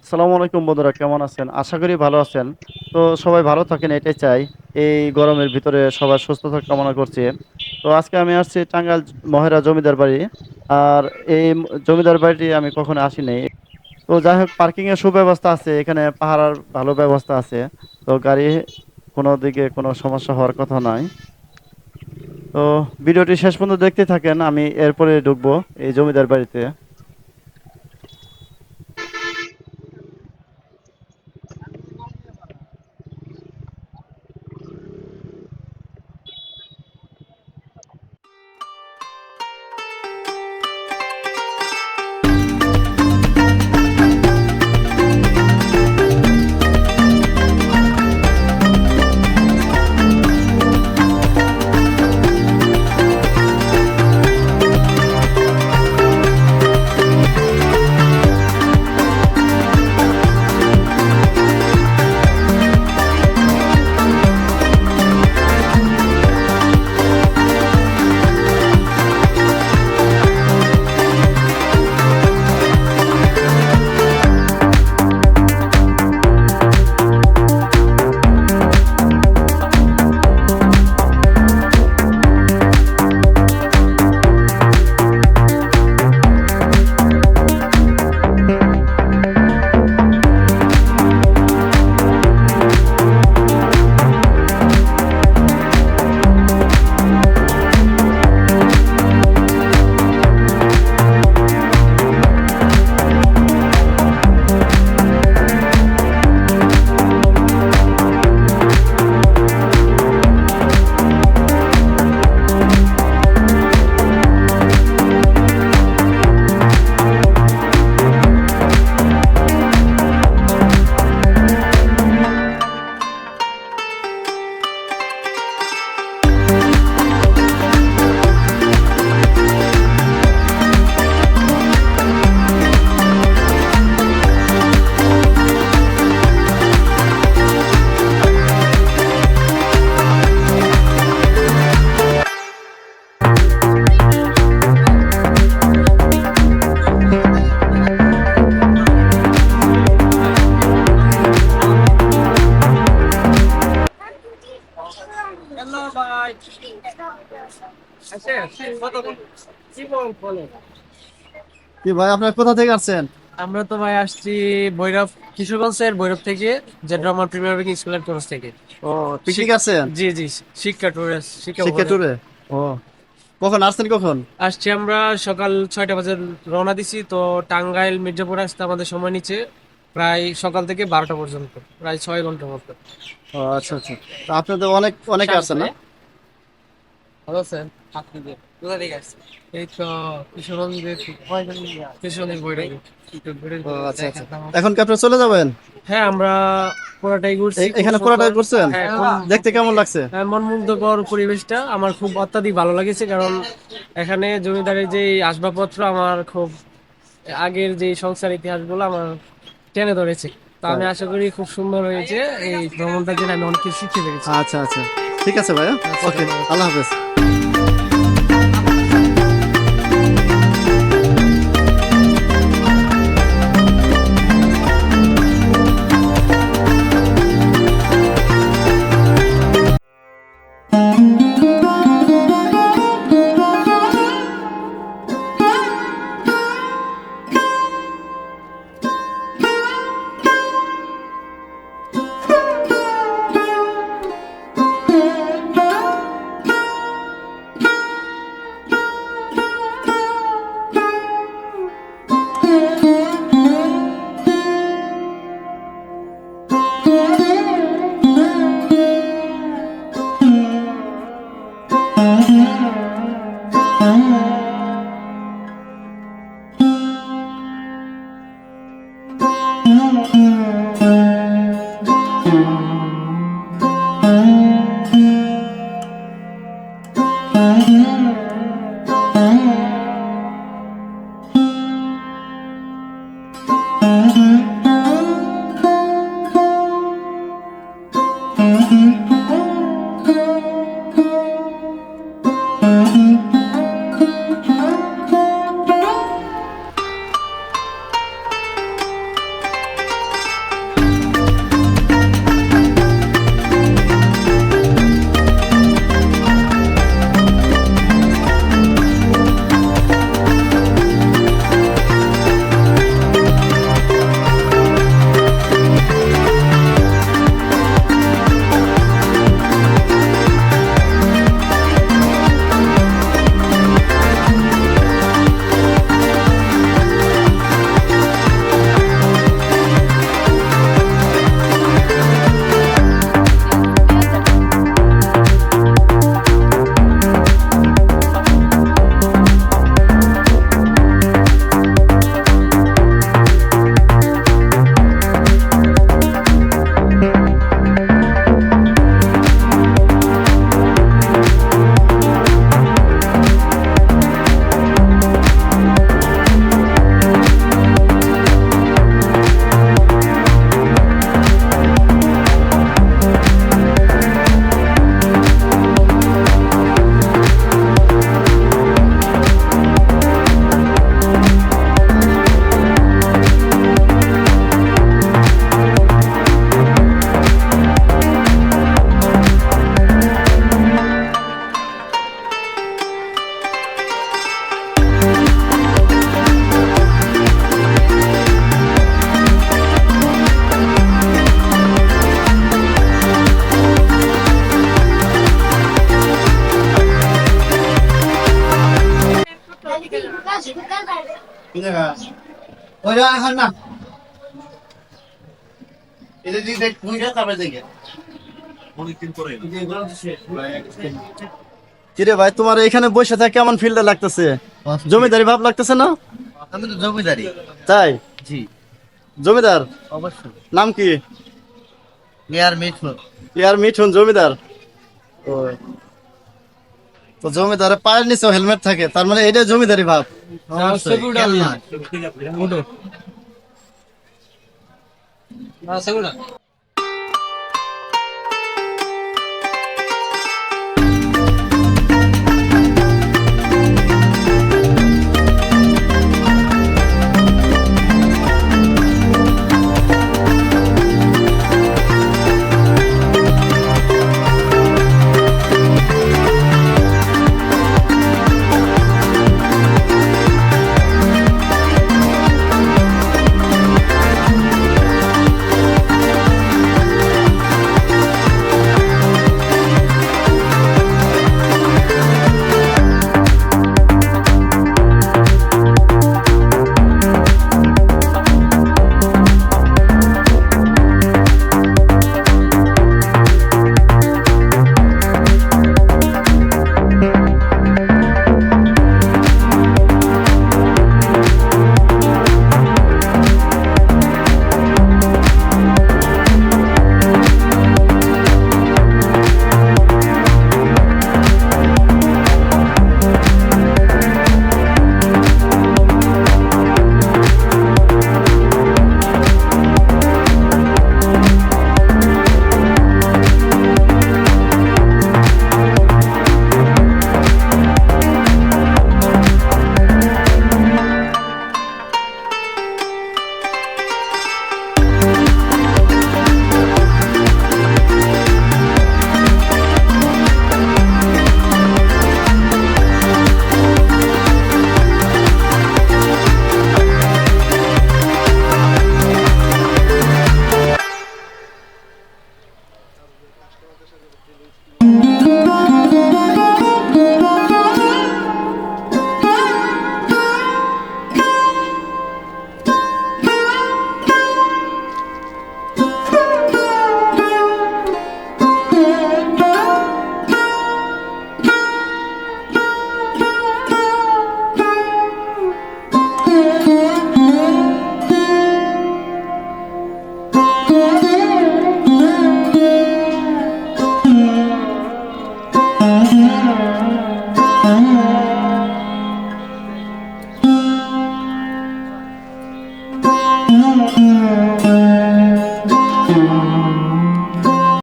আসসালামু আলাইকুম বন্ধুরা, কেমন আছেন? আশা করি ভালো আছেন। তো সবাই ভালো থাকেন এটাই চাই। এই গরমের ভিতরে সবার সুস্থতা কামনা করছি। তো আজকে আমি আসছি টাঙ্গাইল মহেরা জমিদার বাড়ি। আর এই জমিদার বাড়িটি আমি কখনো আসিনি। তো যাই হোক, পার্কিং এর সুব্যবস্থা আছে, এখানে পাহারার ভালো ব্যবস্থা আছে। তো গাড়ি কোনো দিকে কোনো সমস্যা হওয়ার কথা নয়। তো ভিডিওটি শেষ পর্যন্ত দেখতে থাকেন, আমি এরপরে ঢুকবো এই জমিদার বাড়িতে। কি ভাই, আপনার কোথা থেকে আসছেন? আমরা তো ভাই আসছি ভৈরব, কিশোরগঞ্জের ভৈরব থেকে, যেটা আমার প্রিমিয়ার ব্যাংক স্কুলের তরফ থেকে। ও, পিকনিক শিক- আসছেন? জি জি, শিক্ষা ট্যুরে, শিক্ষা শিক্ষা ভ্রমণে ট্যুরে? ও, কখন আসছেন কখন? আসছি আমরা। সকাল 6টা বাজে রওনা দিছি, তো টাঙ্গাইল মির্জাপুর আসতে আমাদের সময় নিচ্ছে প্রায় সকাল থেকে 12টা পর্যন্ত, প্রায় 6 ঘন্টার মতো। ও আচ্ছা আচ্ছা। তো আপনাদের অনেকে আসছেন না? ভালো আছেন? আপনি কোথা থেকে আসছেন? এই তো কিশোরগঞ্জের কিশোরগঞ্জের ভৈরব। একটু ঘুরে ও ঘুরে আচ্ছা আচ্ছা। দেখাতাম। এখন কি আপনারা চলে যাবেন? হ্যাঁ, আমরা পুরাটাই ঘুরছি, খুব এখানে পুরাটা সুন্দর। করছেন? হ্যাঁ, দেখতে কেমন লাগছে? হ্যাঁ, মনমুগ্ধকর পরিবেশটা আমার খুব অত্যাধিক ভালো লেগেছে, কারণ এখানে জমিদারের যে আসবাবপত্র আমার খুব আগের যে সংসার ইতিহাসগুলো আমার টেনে ধরেছে। তো আমি তাই? আশা করি খুব সুন্দর হয়েছে। এই ভ্রমণটার জন্য আমি অনেক কিছু শিখতে পেরেছি। আচ্ছা আচ্ছা, ঠিক আছে ভাইয়া। আচ্ছা, ওকে, ধন্যবাদ। আল্লাহ হাফেজ। কিরে ভাই, তোমার এখানে বসে থাকে কেমন ফিল্ডে লাগতেছে? জমিদারি ভাব লাগতেছে না? আমি তো জমিদারি। তাই? জি, জমিদার অবশ্যই। নাম কি? এয়ার মিঠুন। ইয়ার মিঠুন জমিদার। ও, তো জমিদারের পায়ের নিচেও হেলমেট থাকে, তার মানে এটা জমিদারি ভাব। অবশ্যই। ছবি কেন উঠাবি? নয়? উঠো।